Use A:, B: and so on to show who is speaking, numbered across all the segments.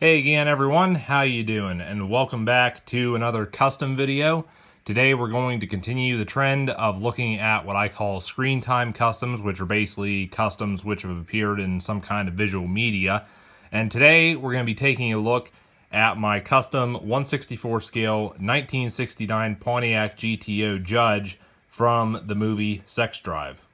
A: Hey again everyone, how you doing? And welcome back to another custom video. Today we're going to continue the trend of looking at what I call screen time customs, which are basically customs which have appeared in some kind of visual media. And today we're going to be taking a look at my custom 1/64 scale 1969 Pontiac GTO Judge from the movie Sex Drive.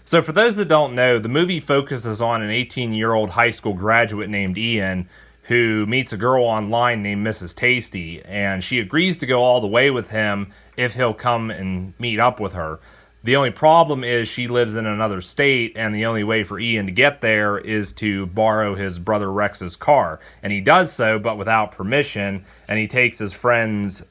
A: So for those that don't know, the movie focuses on an 18-year-old high school graduate named Ian who meets a girl online named Mrs. Tasty, and she agrees to go all the way with him if he'll come and meet up with her. The only problem is she lives in another state, and the only way for Ian to get there is to borrow his brother Rex's car. And he does so, but without permission, and he takes his friends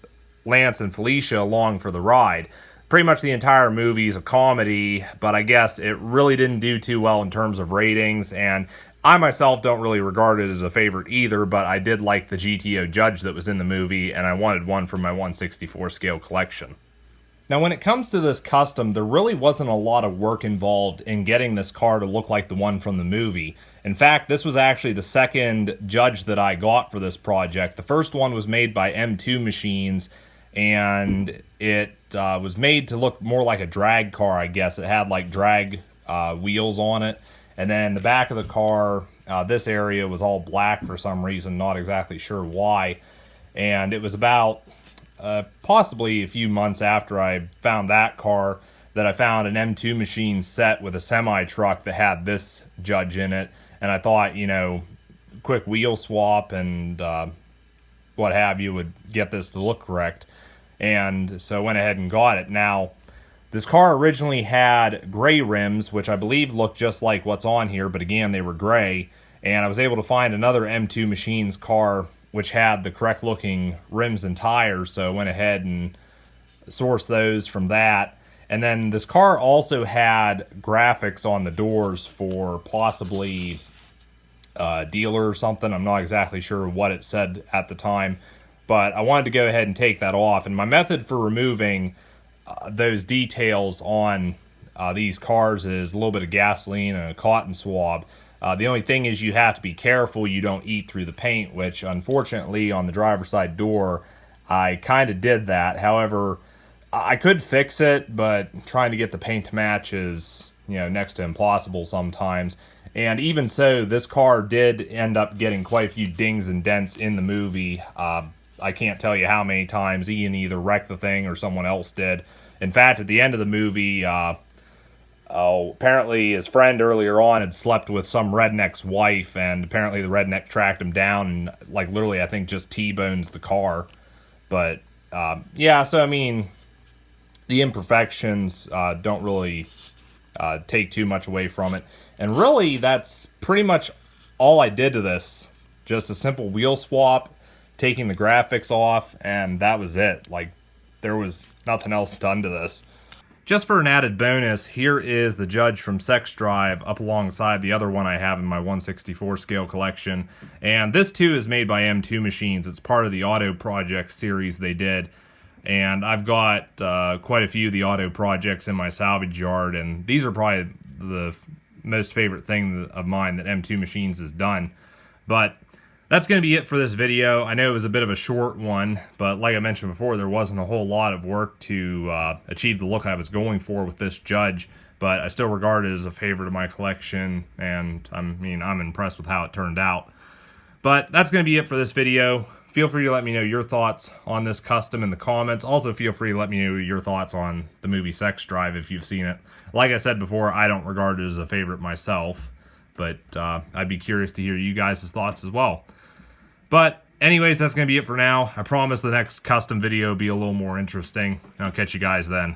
A: Lance and Felicia along for the ride. Pretty much the entire movie is a comedy, but I guess it really didn't do too well in terms of ratings, and I myself don't really regard it as a favorite either, but I did like the GTO Judge that was in the movie, and I wanted one for my 1/64 scale collection. Now when it comes to this custom, there really wasn't a lot of work involved in getting this car to look like the one from the movie. In fact, this was actually the second Judge that I got for this project. The first one was made by M2 Machines, and it was made to look more like a drag car, I guess. It had like drag wheels on it. And then the back of the car, this area was all black for some reason, not exactly sure why. And it was about possibly a few months after I found that car that I found an M2 Machine set with a semi-truck that had this Judge in it. And I thought, you know, quick wheel swap and what have you would get this to look correct. And so I went ahead and got it. Now, this car originally had gray rims, which I believe looked just like what's on here, but again, they were gray. And I was able to find another M2 Machines car which had the correct looking rims and tires, so I went ahead and sourced those from that. And then this car also had graphics on the doors for possibly a dealer or something. I'm not exactly sure what it said at the time, but I wanted to go ahead and take that off. And my method for removing those details on these cars is a little bit of gasoline and a cotton swab. The only thing is you have to be careful you don't eat through the paint, which unfortunately on the driver's side door I kind of did that. However, I could fix it, but trying to get the paint to match is, you know, next to impossible sometimes. And even so, this car did end up getting quite a few dings and dents in the movie. I can't tell you how many times Ian either wrecked the thing or someone else did. In fact, at the end of the movie, apparently his friend earlier on had slept with some redneck's wife, and apparently the redneck tracked him down and, like, literally, I think just T-bones the car. But, yeah, so, I mean, the imperfections don't really take too much away from it. And really, that's pretty much all I did to this. Just a simple wheel swap, taking the graphics off, and that was it. Like, there was nothing else done to this. Just for an added bonus, here is the Judge from Sex Drive up alongside the other one I have in my 1/64 scale collection. And this too is made by M2 Machines. It's part of the Auto Projects series they did. And I've got quite a few of the Auto Projects in my salvage yard, and these are probably the most favorite thing of mine that M2 Machines has done. But that's going to be it for this video. I know it was a bit of a short one, but like I mentioned before, there wasn't a whole lot of work to achieve the look I was going for with this Judge, but I still regard it as a favorite of my collection, and I'm impressed with how it turned out. But that's going to be it for this video. Feel free to let me know your thoughts on this custom in the comments. Also, feel free to let me know your thoughts on the movie Sex Drive if you've seen it. Like I said before, I don't regard it as a favorite myself, but I'd be curious to hear you guys' thoughts as well. But anyways, that's going to be it for now. I promise the next custom video will be a little more interesting. I'll catch you guys then.